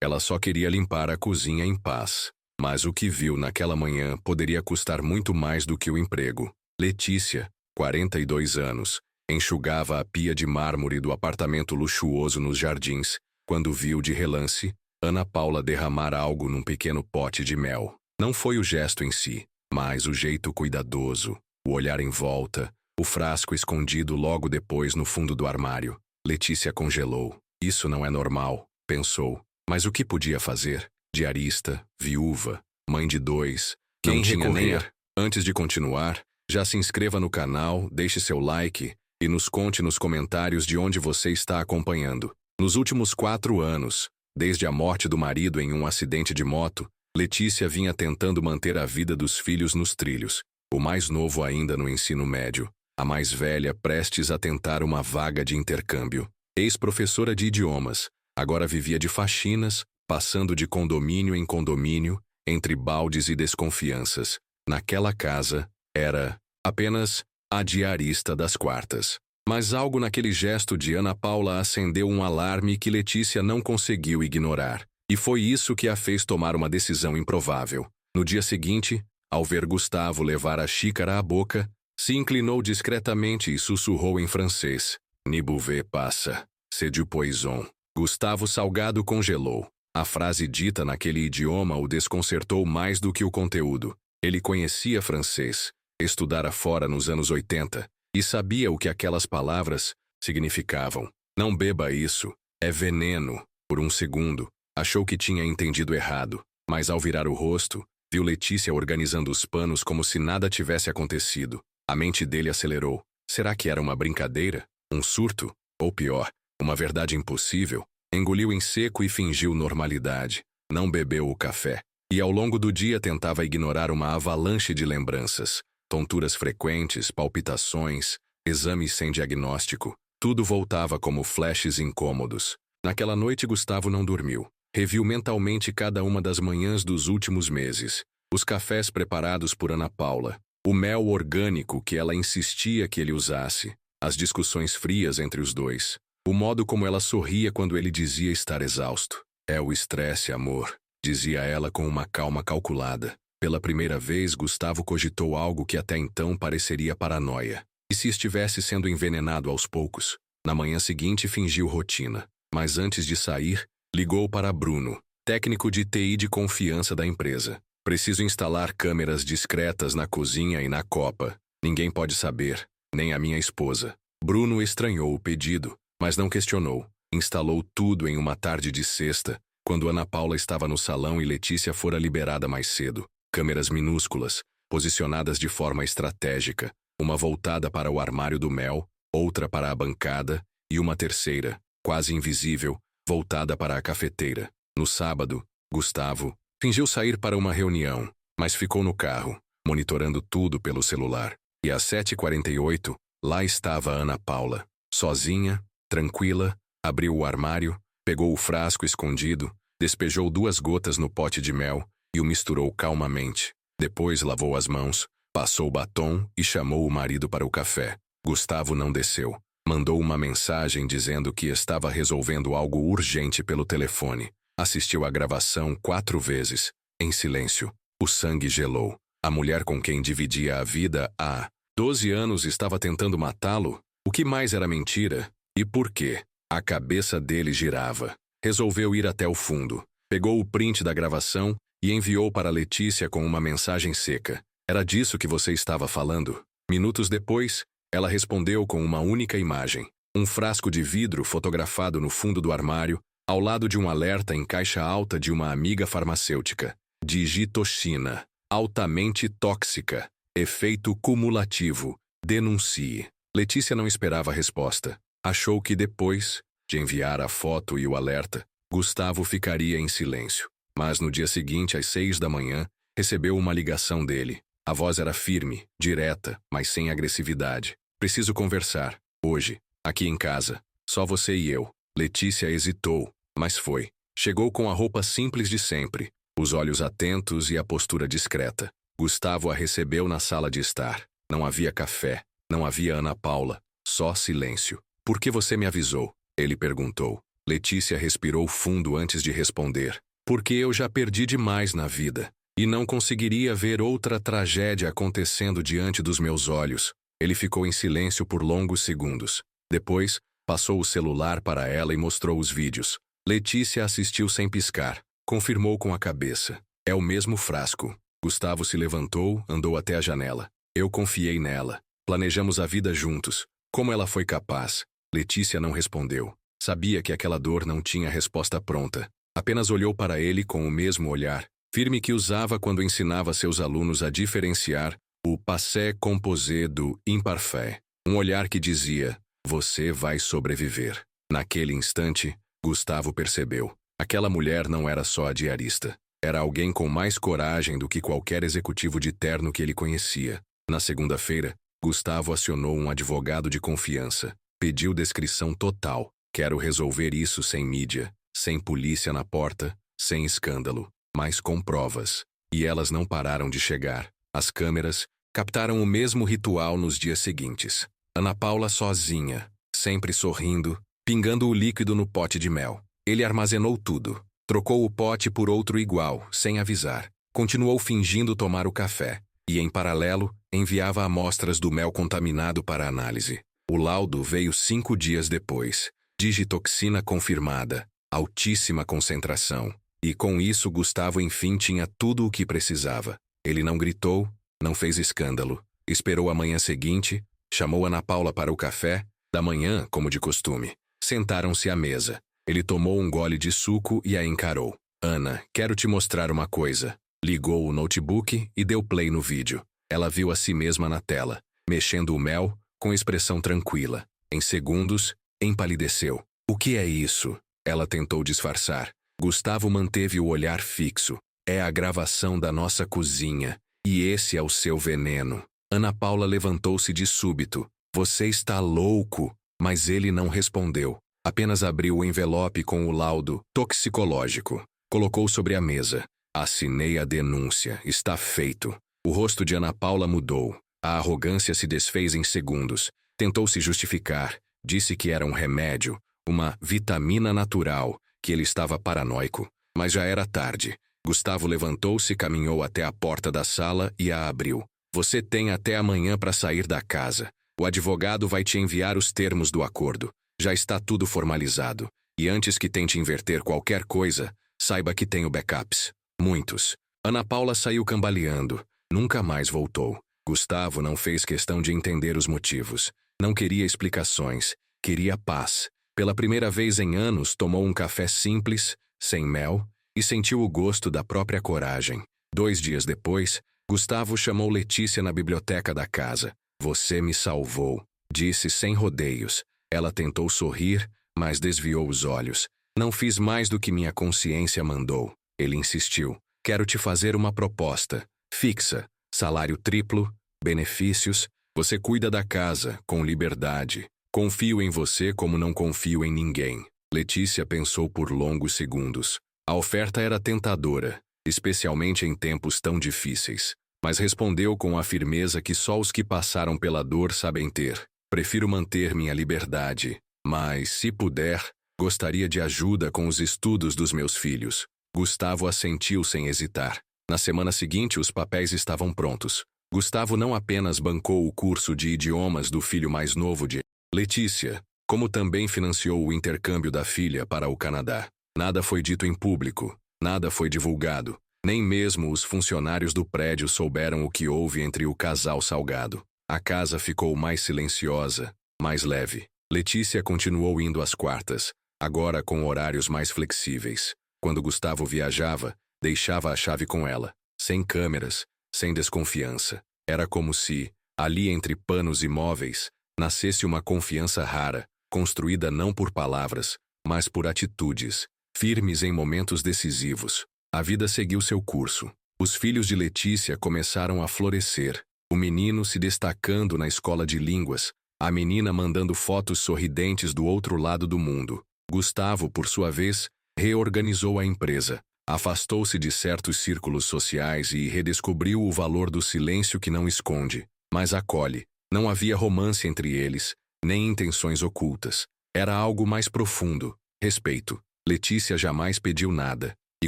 Ela só queria limpar a cozinha em paz. Mas o que viu naquela manhã poderia custar muito mais do que o emprego. Letícia, 42 anos, enxugava a pia de mármore do apartamento luxuoso nos Jardins, quando viu de relance Ana Paula derramar algo num pequeno pote de mel. Não foi o gesto em si, mas o jeito cuidadoso, o olhar em volta, o frasco escondido logo depois no fundo do armário. Letícia congelou. Isso não é normal, pensou. Mas o que podia fazer? Diarista, viúva, mãe de 2, não tinha nem a... Antes de continuar, já se inscreva no canal, deixe seu like e nos conte nos comentários de onde você está acompanhando. Nos últimos 4 anos, desde a morte do marido em um acidente de moto, Letícia vinha tentando manter a vida dos filhos nos trilhos. O mais novo ainda no ensino médio, a mais velha prestes a tentar uma vaga de intercâmbio. Ex-professora de idiomas, agora vivia de faxinas, passando de condomínio em condomínio, entre baldes e desconfianças. Naquela casa, era apenas a diarista das quartas. Mas algo naquele gesto de Ana Paula acendeu um alarme que Letícia não conseguiu ignorar. E foi isso que a fez tomar uma decisão improvável. No dia seguinte, ao ver Gustavo levar a xícara à boca, se inclinou discretamente e sussurrou em francês. Ne buvez passa, c'est du poison. Gustavo Salgado congelou. A frase dita naquele idioma o desconcertou mais do que o conteúdo. Ele conhecia francês, estudara fora nos anos 80, e sabia o que aquelas palavras significavam. Não beba isso, é veneno. Por um segundo, achou que tinha entendido errado, mas ao virar o rosto, viu Letícia organizando os panos como se nada tivesse acontecido. A mente dele acelerou. Será que era uma brincadeira? Um surto? Ou pior, uma verdade impossível? Engoliu em seco e fingiu normalidade. Não bebeu o café. E ao longo do dia tentava ignorar uma avalanche de lembranças. Tonturas frequentes, palpitações, exames sem diagnóstico. Tudo voltava como flashes incômodos. Naquela noite Gustavo não dormiu. Reviu mentalmente cada uma das manhãs dos últimos meses. Os cafés preparados por Ana Paula. O mel orgânico que ela insistia que ele usasse. As discussões frias entre os dois. O modo como ela sorria quando ele dizia estar exausto. É o estresse, amor, dizia ela com uma calma calculada. Pela primeira vez, Gustavo cogitou algo que até então pareceria paranoia. E se estivesse sendo envenenado aos poucos? Na manhã seguinte fingiu rotina. Mas antes de sair, ligou para Bruno, técnico de TI de confiança da empresa. Preciso instalar câmeras discretas na cozinha e na copa. Ninguém pode saber, nem a minha esposa. Bruno estranhou o pedido, mas não questionou. Instalou tudo em uma tarde de sexta, quando Ana Paula estava no salão e Letícia fora liberada mais cedo. Câmeras minúsculas, posicionadas de forma estratégica. Uma voltada para o armário do mel, outra para a bancada, e uma terceira, quase invisível, voltada para a cafeteira. No sábado, Gustavo fingiu sair para uma reunião, mas ficou no carro, monitorando tudo pelo celular. E às 7h48, lá estava Ana Paula, sozinha, tranquila, abriu o armário, pegou o frasco escondido, despejou 2 gotas no pote de mel e o misturou calmamente. Depois lavou as mãos, passou batom e chamou o marido para o café. Gustavo não desceu. Mandou uma mensagem dizendo que estava resolvendo algo urgente pelo telefone. Assistiu à gravação 4 vezes, em silêncio. O sangue gelou. A mulher com quem dividia a vida há 12 anos estava tentando matá-lo? O que mais era mentira? E por quê? A cabeça dele girava. Resolveu ir até o fundo. Pegou o print da gravação e enviou para Letícia com uma mensagem seca. Era disso que você estava falando? Minutos depois, ela respondeu com uma única imagem. Um frasco de vidro fotografado no fundo do armário, ao lado de um alerta em caixa alta de uma amiga farmacêutica. Digitoxina. Altamente tóxica. Efeito cumulativo. Denuncie. Letícia não esperava a resposta. Achou que depois de enviar a foto e o alerta, Gustavo ficaria em silêncio. Mas no dia seguinte, às 6 da manhã, recebeu uma ligação dele. A voz era firme, direta, mas sem agressividade. Preciso conversar. Hoje, aqui em casa. Só você e eu. Letícia hesitou, mas foi. Chegou com a roupa simples de sempre, os olhos atentos e a postura discreta. Gustavo a recebeu na sala de estar. Não havia café, não havia Ana Paula, só silêncio. Por que você me avisou? Ele perguntou. Letícia respirou fundo antes de responder. Porque eu já perdi demais na vida. E não conseguiria ver outra tragédia acontecendo diante dos meus olhos. Ele ficou em silêncio por longos segundos. Depois, passou o celular para ela e mostrou os vídeos. Letícia assistiu sem piscar. Confirmou com a cabeça. É o mesmo frasco. Gustavo se levantou, andou até a janela. Eu confiei nela. Planejamos a vida juntos. Como ela foi capaz? Letícia não respondeu. Sabia que aquela dor não tinha resposta pronta. Apenas olhou para ele com o mesmo olhar, firme que usava quando ensinava seus alunos a diferenciar o passé composé do imparfait. Um olhar que dizia, você vai sobreviver. Naquele instante, Gustavo percebeu. Aquela mulher não era só a diarista. Era alguém com mais coragem do que qualquer executivo de terno que ele conhecia. Na segunda-feira, Gustavo acionou um advogado de confiança. Pediu descrição total. Quero resolver isso sem mídia, sem polícia na porta, sem escândalo, mas com provas. E elas não pararam de chegar. As câmeras captaram o mesmo ritual nos dias seguintes. Ana Paula sozinha, sempre sorrindo, pingando o líquido no pote de mel. Ele armazenou tudo. Trocou o pote por outro igual, sem avisar. Continuou fingindo tomar o café. E, em paralelo, enviava amostras do mel contaminado para análise. O laudo veio 5 dias depois. Digitoxina confirmada. Altíssima concentração. E com isso Gustavo enfim tinha tudo o que precisava. Ele não gritou, não fez escândalo. Esperou a manhã seguinte, chamou Ana Paula para o café, da manhã, como de costume. Sentaram-se à mesa. Ele tomou um gole de suco e a encarou. Ana, quero te mostrar uma coisa. Ligou o notebook e deu play no vídeo. Ela viu a si mesma na tela, mexendo o mel, com expressão tranquila. Em segundos, empalideceu. O que é isso? Ela tentou disfarçar. Gustavo manteve o olhar fixo. É a gravação da nossa cozinha. E esse é o seu veneno. Ana Paula levantou-se de súbito. Você está louco? Mas ele não respondeu. Apenas abriu o envelope com o laudo toxicológico. Colocou sobre a mesa. Assinei a denúncia. Está feito. O rosto de Ana Paula mudou. A arrogância se desfez em segundos. Tentou se justificar. Disse que era um remédio, uma vitamina natural, que ele estava paranoico. Mas já era tarde. Gustavo levantou-se, caminhou até a porta da sala e a abriu. Você tem até amanhã para sair da casa. O advogado vai te enviar os termos do acordo. Já está tudo formalizado. E antes que tente inverter qualquer coisa, saiba que tenho backups. Muitos. Ana Paula saiu cambaleando. Nunca mais voltou. Gustavo não fez questão de entender os motivos. Não queria explicações. Queria paz. Pela primeira vez em anos, tomou um café simples, sem mel, e sentiu o gosto da própria coragem. 2 dias depois, Gustavo chamou Letícia na biblioteca da casa. Você me salvou, disse sem rodeios. Ela tentou sorrir, mas desviou os olhos. Não fiz mais do que minha consciência mandou. Ele insistiu. Quero te fazer uma proposta. Fixa, salário triplo, benefícios. Você cuida da casa, com liberdade. Confio em você como não confio em ninguém. Letícia pensou por longos segundos. A oferta era tentadora, especialmente em tempos tão difíceis. Mas respondeu com a firmeza que só os que passaram pela dor sabem ter. Prefiro manter minha liberdade, mas, se puder, gostaria de ajuda com os estudos dos meus filhos. Gustavo assentiu sem hesitar. Na semana seguinte, os papéis estavam prontos. Gustavo não apenas bancou o curso de idiomas do filho mais novo de Letícia, como também financiou o intercâmbio da filha para o Canadá. Nada foi dito em público, nada foi divulgado. Nem mesmo os funcionários do prédio souberam o que houve entre o casal Salgado. A casa ficou mais silenciosa, mais leve. Letícia continuou indo às quartas, agora com horários mais flexíveis. Quando Gustavo viajava, deixava a chave com ela, sem câmeras, sem desconfiança. Era como se, ali entre panos e móveis, nascesse uma confiança rara, construída não por palavras, mas por atitudes, firmes em momentos decisivos. A vida seguiu seu curso. Os filhos de Letícia começaram a florescer. O menino se destacando na escola de línguas, a menina mandando fotos sorridentes do outro lado do mundo. Gustavo, por sua vez, reorganizou a empresa, afastou-se de certos círculos sociais e redescobriu o valor do silêncio que não esconde, mas acolhe. Não havia romance entre eles, nem intenções ocultas. Era algo mais profundo, respeito. Letícia jamais pediu nada, e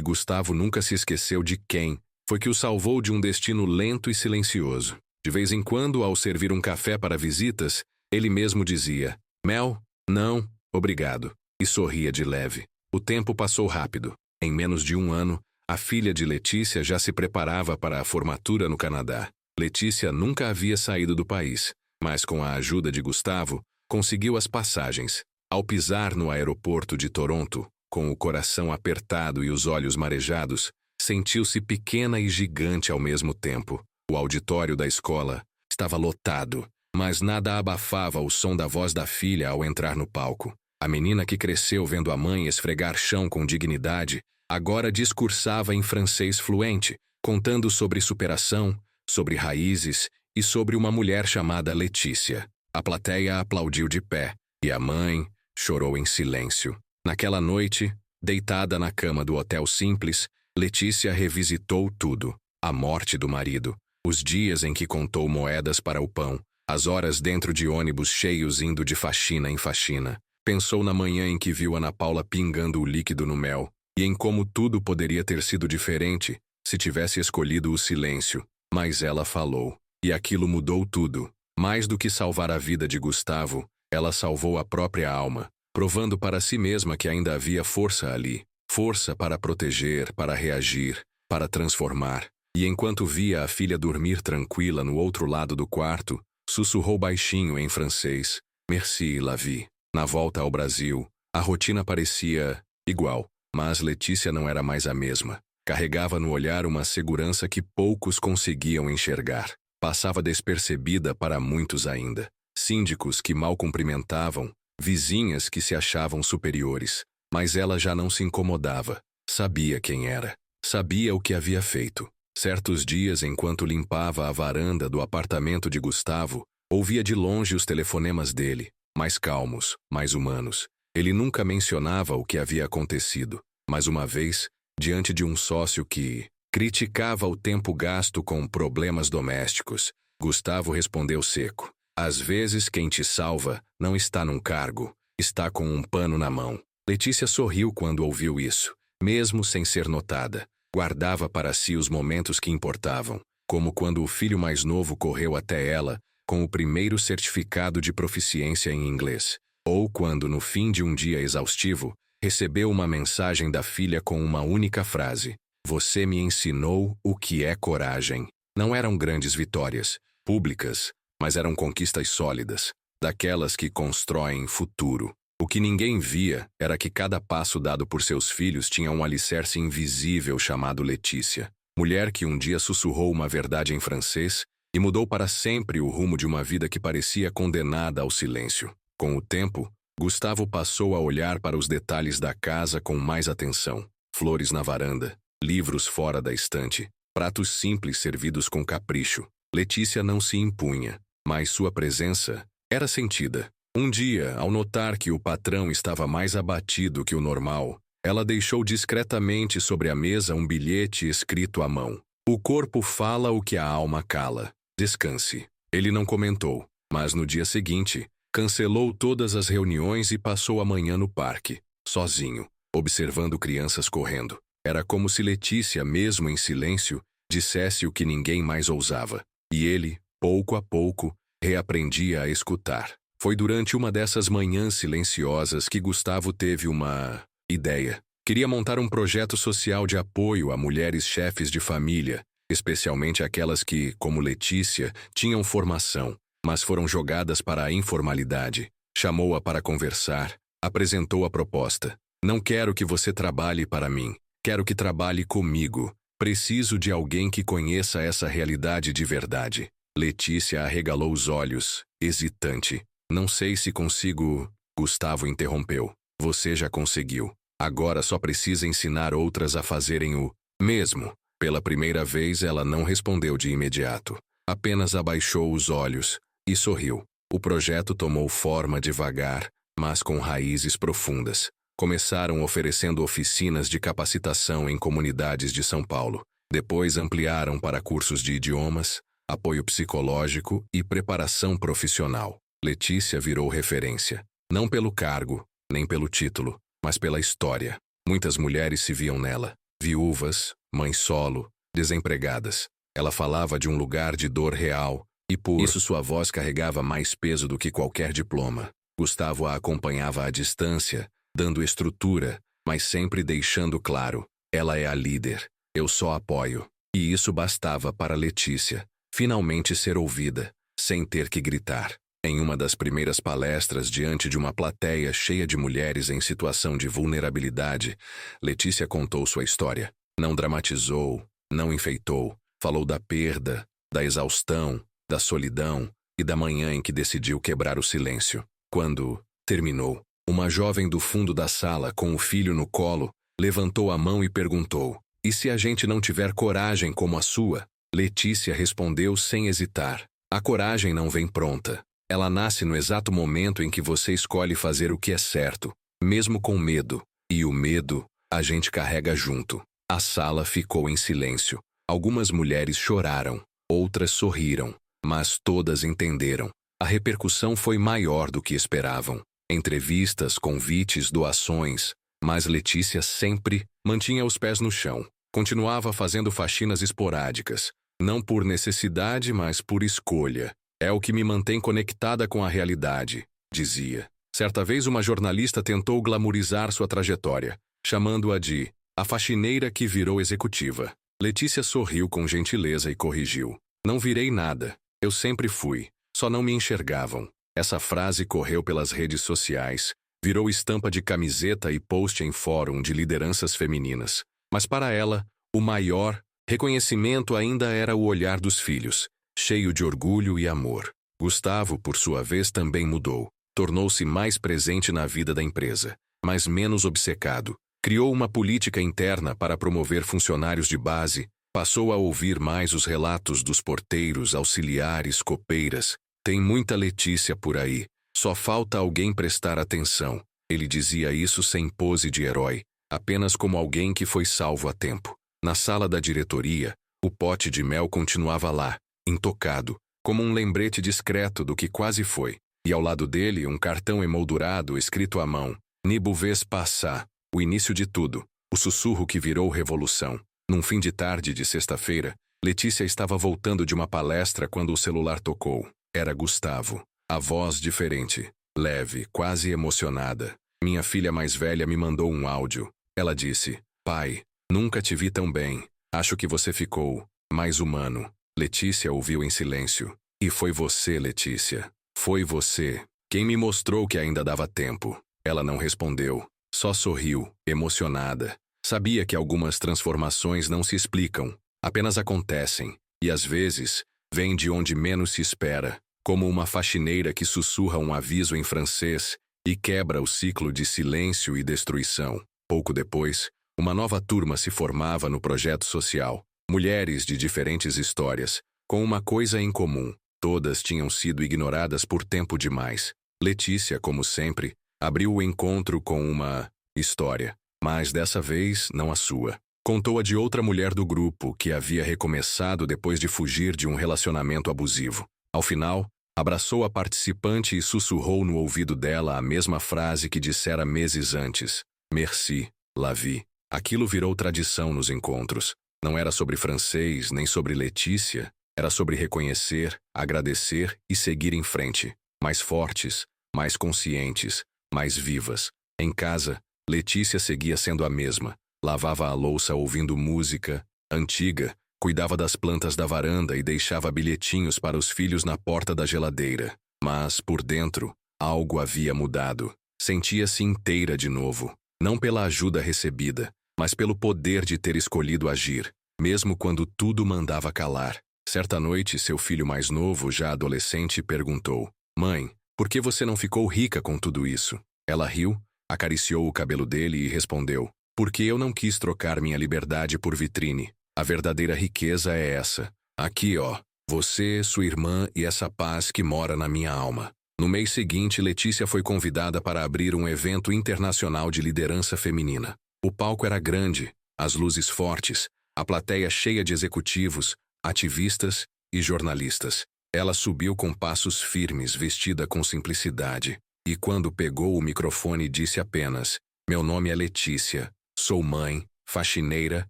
Gustavo nunca se esqueceu de quem foi que o salvou de um destino lento e silencioso. De vez em quando, ao servir um café para visitas, ele mesmo dizia: Mel, não, obrigado, e sorria de leve. O tempo passou rápido. Em menos de um ano, a filha de Letícia já se preparava para a formatura no Canadá. Letícia nunca havia saído do país, mas com a ajuda de Gustavo, conseguiu as passagens. Ao pisar no aeroporto de Toronto, com o coração apertado e os olhos marejados, sentiu-se pequena e gigante ao mesmo tempo. O auditório da escola estava lotado, mas nada abafava o som da voz da filha ao entrar no palco. A menina que cresceu vendo a mãe esfregar chão com dignidade, agora discursava em francês fluente, contando sobre superação, sobre raízes e sobre uma mulher chamada Letícia. A plateia aplaudiu de pé, e a mãe chorou em silêncio. Naquela noite, deitada na cama do Hotel Simples, Letícia revisitou tudo: a morte do marido, os dias em que contou moedas para o pão, as horas dentro de ônibus cheios indo de faxina em faxina. Pensou na manhã em que viu Ana Paula pingando o líquido no mel, e em como tudo poderia ter sido diferente se tivesse escolhido o silêncio. Mas ela falou, e aquilo mudou tudo. Mais do que salvar a vida de Gustavo, ela salvou a própria alma, provando para si mesma que ainda havia força ali. Força para proteger, para reagir, para transformar. E enquanto via a filha dormir tranquila no outro lado do quarto, sussurrou baixinho em francês: Merci, la vie. Na volta ao Brasil, a rotina parecia igual, mas Letícia não era mais a mesma. Carregava no olhar uma segurança que poucos conseguiam enxergar. Passava despercebida para muitos ainda. Síndicos que mal cumprimentavam, vizinhas que se achavam superiores. Mas ela já não se incomodava. Sabia quem era. Sabia o que havia feito. Certos dias, enquanto limpava a varanda do apartamento de Gustavo, ouvia de longe os telefonemas dele, mais calmos, mais humanos. Ele nunca mencionava o que havia acontecido, mas uma vez, diante de um sócio que criticava o tempo gasto com problemas domésticos, Gustavo respondeu seco: Às vezes quem te salva não está num cargo, está com um pano na mão. Letícia sorriu quando ouviu isso, mesmo sem ser notada. Guardava para si os momentos que importavam, como quando o filho mais novo correu até ela com o primeiro certificado de proficiência em inglês, ou quando, no fim de um dia exaustivo, recebeu uma mensagem da filha com uma única frase: Você me ensinou o que é coragem. Não eram grandes vitórias, públicas, mas eram conquistas sólidas, daquelas que constroem futuro. O que ninguém via era que cada passo dado por seus filhos tinha um alicerce invisível chamado Letícia, mulher que um dia sussurrou uma verdade em francês e mudou para sempre o rumo de uma vida que parecia condenada ao silêncio. Com o tempo, Gustavo passou a olhar para os detalhes da casa com mais atenção. Flores na varanda, livros fora da estante, pratos simples servidos com capricho. Letícia não se impunha, mas sua presença era sentida. Um dia, ao notar que o patrão estava mais abatido que o normal, ela deixou discretamente sobre a mesa um bilhete escrito à mão: O corpo fala o que a alma cala. Descanse. Ele não comentou, mas no dia seguinte, cancelou todas as reuniões e passou a manhã no parque, sozinho, observando crianças correndo. Era como se Letícia, mesmo em silêncio, dissesse o que ninguém mais ousava. E ele, pouco a pouco, reaprendia a escutar. Foi durante uma dessas manhãs silenciosas que Gustavo teve uma ideia. Queria montar um projeto social de apoio a mulheres chefes de família, especialmente aquelas que, como Letícia, tinham formação, mas foram jogadas para a informalidade. Chamou-a para conversar, apresentou a proposta. Não quero que você trabalhe para mim, quero que trabalhe comigo. Preciso de alguém que conheça essa realidade de verdade. Letícia arregalou os olhos, hesitante. Não sei se consigo... Gustavo interrompeu. Você já conseguiu. Agora só precisa ensinar outras a fazerem o mesmo. Pela primeira vez ela não respondeu de imediato. Apenas abaixou os olhos e sorriu. O projeto tomou forma devagar, mas com raízes profundas. Começaram oferecendo oficinas de capacitação em comunidades de São Paulo. Depois ampliaram para cursos de idiomas, apoio psicológico e preparação profissional. Letícia virou referência. Não pelo cargo, nem pelo título, mas pela história. Muitas mulheres se viam nela, viúvas, mães solo, desempregadas. Ela falava de um lugar de dor real, e por isso sua voz carregava mais peso do que qualquer diploma. Gustavo a acompanhava à distância, dando estrutura, mas sempre deixando claro: ela é a líder, eu só apoio. E isso bastava para Letícia finalmente ser ouvida, sem ter que gritar. Em uma das primeiras palestras diante de uma plateia cheia de mulheres em situação de vulnerabilidade, Letícia contou sua história. Não dramatizou, não enfeitou, falou da perda, da exaustão, da solidão e da manhã em que decidiu quebrar o silêncio. Quando terminou, uma jovem do fundo da sala, com o filho no colo, levantou a mão e perguntou: "E se a gente não tiver coragem como a sua?" Letícia respondeu sem hesitar: "A coragem não vem pronta. Ela nasce no exato momento em que você escolhe fazer o que é certo, mesmo com medo. E o medo a gente carrega junto." A sala ficou em silêncio. Algumas mulheres choraram, outras sorriram, mas todas entenderam. A repercussão foi maior do que esperavam. Entrevistas, convites, doações, mas Letícia sempre mantinha os pés no chão. Continuava fazendo faxinas esporádicas, não por necessidade, mas por escolha. "É o que me mantém conectada com a realidade", dizia. Certa vez uma jornalista tentou glamorizar sua trajetória, chamando-a de "a faxineira que virou executiva". Letícia sorriu com gentileza e corrigiu: "Não virei nada, eu sempre fui, só não me enxergavam." Essa frase correu pelas redes sociais, virou estampa de camiseta e post em fórum de lideranças femininas. Mas para ela, o maior reconhecimento ainda era o olhar dos filhos, cheio de orgulho e amor. Gustavo, por sua vez, também mudou. Tornou-se mais presente na vida da empresa, mas menos obcecado. Criou uma política interna para promover funcionários de base, passou a ouvir mais os relatos dos porteiros, auxiliares, copeiras. "Tem muita Letícia por aí, só falta alguém prestar atenção." Ele dizia isso sem pose de herói, apenas como alguém que foi salvo a tempo. Na sala da diretoria, o pote de mel continuava lá, intocado, como um lembrete discreto do que quase foi. E ao lado dele, um cartão emoldurado escrito à mão: "Ne pouvez passar." O início de tudo, o sussurro que virou revolução. Num fim de tarde de sexta-feira, Letícia estava voltando de uma palestra quando o celular tocou. Era Gustavo. A voz diferente, leve, quase emocionada. "Minha filha mais velha me mandou um áudio." Ela disse: "Pai, nunca te vi tão bem. Acho que você ficou mais humano." Letícia ouviu em silêncio. "E foi você, Letícia. Foi você quem me mostrou que ainda dava tempo." Ela não respondeu, só sorriu, emocionada. Sabia que algumas transformações não se explicam, apenas acontecem, e às vezes vêm de onde menos se espera, como uma faxineira que sussurra um aviso em francês e quebra o ciclo de silêncio e destruição. Pouco depois, uma nova turma se formava no projeto social. Mulheres de diferentes histórias, com uma coisa em comum: todas tinham sido ignoradas por tempo demais. Letícia, como sempre, abriu o encontro com uma história, mas dessa vez não a sua. Contou a de outra mulher do grupo que havia recomeçado depois de fugir de um relacionamento abusivo. Ao final, abraçou a participante e sussurrou no ouvido dela a mesma frase que dissera meses antes: "Merci, la vie." Aquilo virou tradição nos encontros. Não era sobre francês, nem sobre Letícia. Era sobre reconhecer, agradecer e seguir em frente. Mais fortes, mais conscientes, mais vivas. Em casa, Letícia seguia sendo a mesma. Lavava a louça ouvindo música antiga, cuidava das plantas da varanda e deixava bilhetinhos para os filhos na porta da geladeira. Mas, por dentro, algo havia mudado. Sentia-se inteira de novo. Não pela ajuda recebida, mas pelo poder de ter escolhido agir, mesmo quando tudo mandava calar. Certa noite, seu filho mais novo, já adolescente, perguntou: "Mãe, por que você não ficou rica com tudo isso?" Ela riu, acariciou o cabelo dele e respondeu: "Porque eu não quis trocar minha liberdade por vitrine. A verdadeira riqueza é essa. Aqui, ó, você, sua irmã e essa paz que mora na minha alma." No mês seguinte, Letícia foi convidada para abrir um evento internacional de liderança feminina. O palco era grande, as luzes fortes, a plateia cheia de executivos, ativistas e jornalistas. Ela subiu com passos firmes, vestida com simplicidade. E quando pegou o microfone, disse apenas: Meu nome é Letícia. Sou mãe, faxineira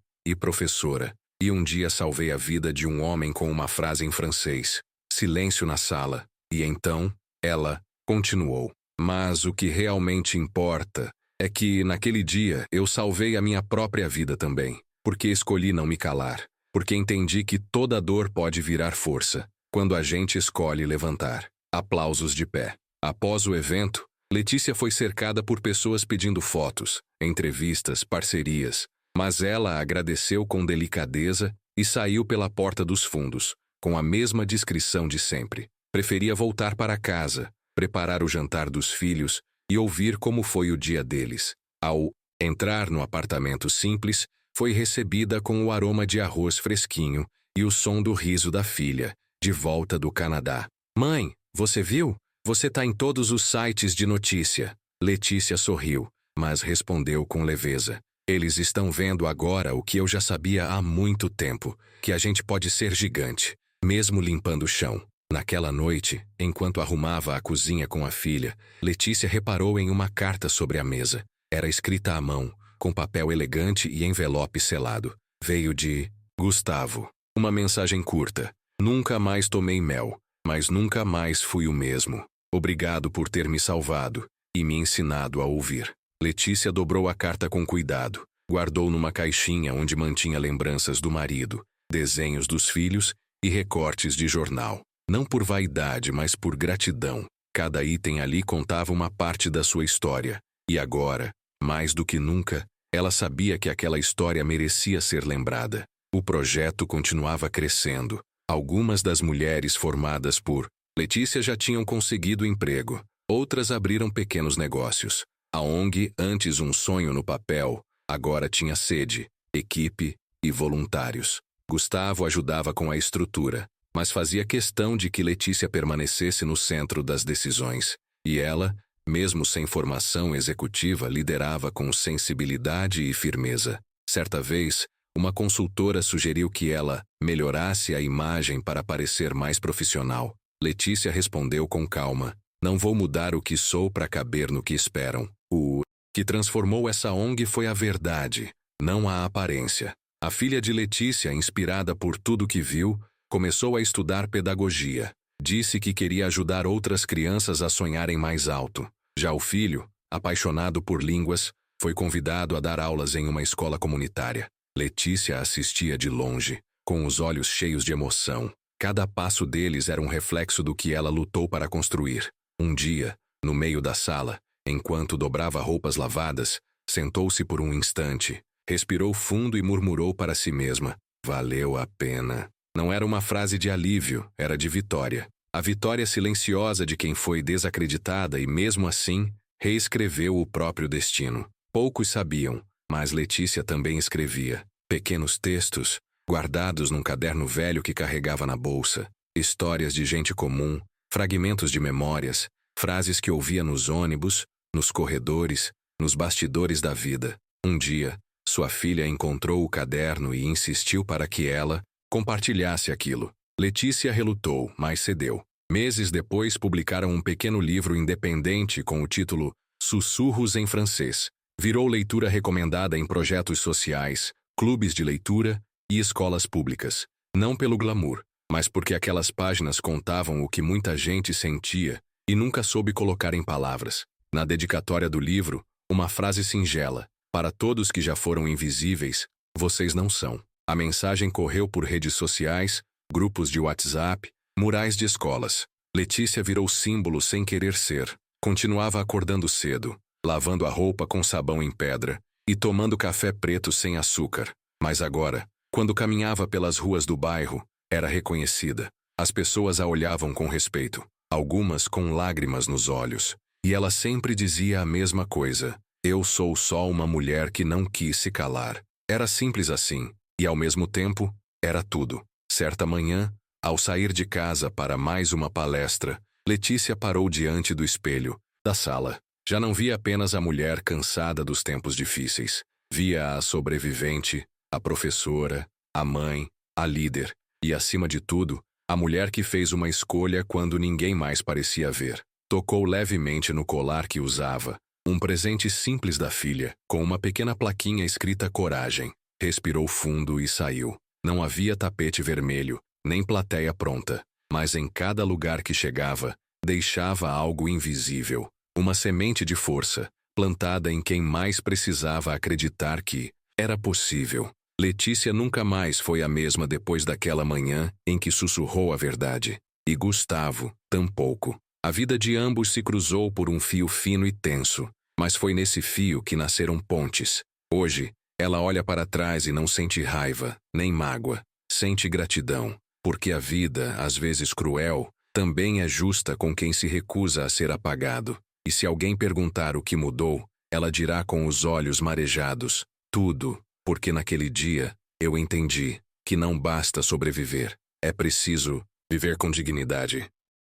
e professora. E um dia salvei a vida de um homem com uma frase em francês. Silêncio na sala. E então, ela continuou. Mas o que realmente importa é que, naquele dia, eu salvei a minha própria vida também. Porque escolhi não me calar. Porque entendi que toda dor pode virar força, quando a gente escolhe levantar. Aplausos de pé. Após o evento, Letícia foi cercada por pessoas pedindo fotos, entrevistas, parcerias. Mas ela agradeceu com delicadeza e saiu pela porta dos fundos, com a mesma discrição de sempre. Preferia voltar para casa, preparar o jantar dos filhos e ouvir como foi o dia deles. Ao entrar no apartamento simples, foi recebida com o aroma de arroz fresquinho e o som do riso da filha, de volta do Canadá. Mãe, você viu? Você tá em todos os sites de notícia. Letícia sorriu, mas respondeu com leveza. Eles estão vendo agora o que eu já sabia há muito tempo, que a gente pode ser gigante, mesmo limpando o chão. Naquela noite, enquanto arrumava a cozinha com a filha, Letícia reparou em uma carta sobre a mesa. Era escrita à mão, com papel elegante e envelope selado. Veio de Gustavo. Uma mensagem curta. Nunca mais tomei mel, mas nunca mais fui o mesmo. Obrigado por ter me salvado e me ensinado a ouvir. Letícia dobrou a carta com cuidado, guardou numa caixinha onde mantinha lembranças do marido, desenhos dos filhos e recortes de jornal. Não por vaidade, mas por gratidão. Cada item ali contava uma parte da sua história. E agora, mais do que nunca, ela sabia que aquela história merecia ser lembrada. O projeto continuava crescendo. Algumas das mulheres formadas por Letícia já tinham conseguido emprego. Outras abriram pequenos negócios. A ONG, antes um sonho no papel, agora tinha sede, equipe e voluntários. Gustavo ajudava com a estrutura, mas fazia questão de que Letícia permanecesse no centro das decisões. E ela, mesmo sem formação executiva, liderava com sensibilidade e firmeza. Certa vez, uma consultora sugeriu que ela melhorasse a imagem para parecer mais profissional. Letícia respondeu com calma: não vou mudar o que sou para caber no que esperam. O que transformou essa ONG foi a verdade, não a aparência. A filha de Letícia, inspirada por tudo que viu, começou a estudar pedagogia. Disse que queria ajudar outras crianças a sonharem mais alto. Já o filho, apaixonado por línguas, foi convidado a dar aulas em uma escola comunitária. Letícia assistia de longe, com os olhos cheios de emoção. Cada passo deles era um reflexo do que ela lutou para construir. Um dia, no meio da sala, enquanto dobrava roupas lavadas, sentou-se por um instante, respirou fundo e murmurou para si mesma: valeu a pena. Não era uma frase de alívio, era de vitória. A vitória silenciosa de quem foi desacreditada e, mesmo assim, reescreveu o próprio destino. Poucos sabiam, mas Letícia também escrevia. Pequenos textos, guardados num caderno velho que carregava na bolsa. Histórias de gente comum, fragmentos de memórias, frases que ouvia nos ônibus, nos corredores, nos bastidores da vida. Um dia, sua filha encontrou o caderno e insistiu para que ela compartilhasse aquilo. Letícia relutou, mas cedeu. Meses depois, publicaram um pequeno livro independente com o título Sussurros em Francês. Virou leitura recomendada em projetos sociais, clubes de leitura e escolas públicas. Não pelo glamour, mas porque aquelas páginas contavam o que muita gente sentia e nunca soube colocar em palavras. Na dedicatória do livro, uma frase singela: para todos que já foram invisíveis, vocês não são. A mensagem correu por redes sociais, grupos de WhatsApp, murais de escolas. Letícia virou símbolo sem querer ser. Continuava acordando cedo, lavando a roupa com sabão em pedra e tomando café preto sem açúcar. Mas agora, quando caminhava pelas ruas do bairro, era reconhecida. As pessoas a olhavam com respeito, algumas com lágrimas nos olhos. E ela sempre dizia a mesma coisa: eu sou só uma mulher que não quis se calar. Era simples assim, e ao mesmo tempo, era tudo. Certa manhã, ao sair de casa para mais uma palestra, Letícia parou diante do espelho da sala. Já não via apenas a mulher cansada dos tempos difíceis. Via a sobrevivente, a professora, a mãe, a líder e, acima de tudo, a mulher que fez uma escolha quando ninguém mais parecia ver. Tocou levemente no colar que usava, Um presente simples da filha, com uma pequena plaquinha escrita coragem. Respirou fundo e saiu. Não havia tapete vermelho, nem plateia pronta, mas em cada lugar que chegava, deixava algo invisível. Uma semente de força, plantada em quem mais precisava acreditar que era possível. Letícia nunca mais foi a mesma depois daquela manhã em que sussurrou a verdade. E Gustavo, tampouco. A vida de ambos se cruzou por um fio fino e tenso, mas foi nesse fio que nasceram pontes. Hoje, ela olha para trás e não sente raiva, nem mágoa. Sente gratidão, porque a vida, às vezes cruel, também é justa com quem se recusa a ser apagado. E se alguém perguntar o que mudou, ela dirá com os olhos marejados: tudo, porque naquele dia eu entendi que não basta sobreviver, é preciso viver com dignidade.